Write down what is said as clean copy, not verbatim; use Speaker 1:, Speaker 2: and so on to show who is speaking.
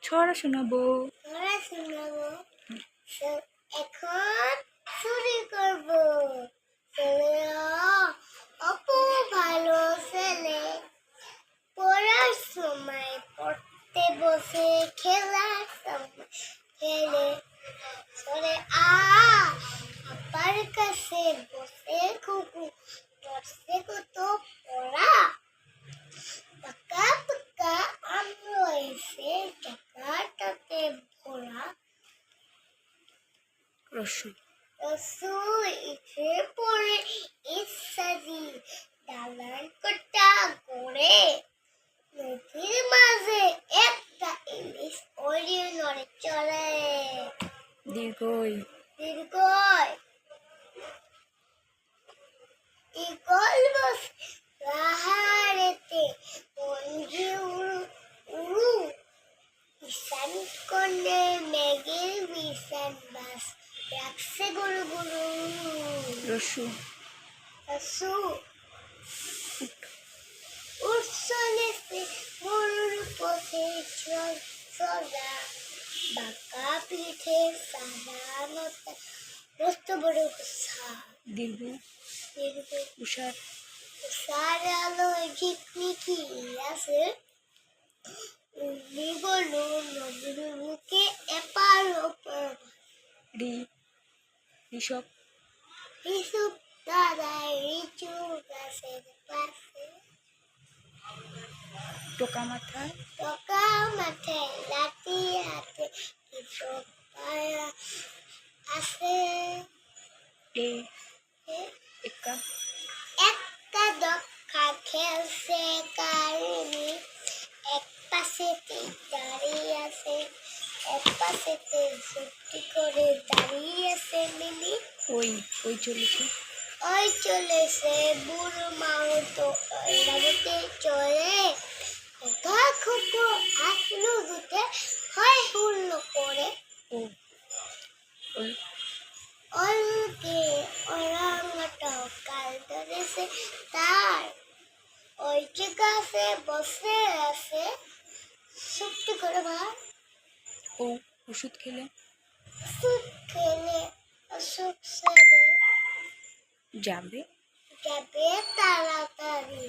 Speaker 1: ছড়া শোনাবো।
Speaker 2: এখন শুরু করবো। অপু ভালো ছেলে, পড়ার সময় পড়তে বসে, খেলার সময় খেলে। আপার কাছে বসে খুকু ধরছে কত পড়া। পাকা পাকা আম রয়েছে, টাকাটাতে ভরা।
Speaker 1: রসু
Speaker 2: ইচ্ছে পড়ে ইচ্ছাদি দালান কোটা করে। নদীর মাঝে একটা ইলিশ ওড়িয়ে নড়ে চলে।
Speaker 1: দীর্ঘই
Speaker 2: দীর্ঘই ইগল বস পাহাড়েতে, মঞ্জি উড়ু উড়ু। ঈশান কোণে মেঘের বিষান বাস, রাখছে গুরু গুরু।
Speaker 1: রসু
Speaker 2: রসু উৎসলেছে গরুর পথে চলা। বাঁকা পিঠে সাদা মাথা, মস্ত বড় গুছা।
Speaker 1: দীর্ঘ উষার
Speaker 2: উষার আলোয় ঝিকমিকি আছে। উনি বলু নদীর বুকে এপার ওপার।
Speaker 1: ঋষভ
Speaker 2: ঋষভ দাদাই রিচু গাছের পাশে।
Speaker 1: টোকা মাথায়
Speaker 2: টোকা মাথায় লাঠি হাতে, কৃষক পায়া আছে।
Speaker 1: একা
Speaker 2: একটা দক্ষা খেলছে কারিনি, এক পাশেতে দাঁড়িয়ে আছে, এক পাশেতে যুক্তি করে দাঁড়িয়ে আছে মিলি।
Speaker 1: ওই চলেছে
Speaker 2: ওই চলেছে বুড়ো মাউতো লাগতে চলে। খোকা খোকো আসলো দুটে, হয় হুল্ল করে। অলকে ওরাংটাও কাল ধরেছে তার, ওই যে গাছে বসে আছে সুপ্তি করে ভাই।
Speaker 1: ওষুধ খেলে
Speaker 2: ওষুধ খেলে অসুখ সেরে
Speaker 1: যাবে
Speaker 2: যাবে তাড়াতাড়ি।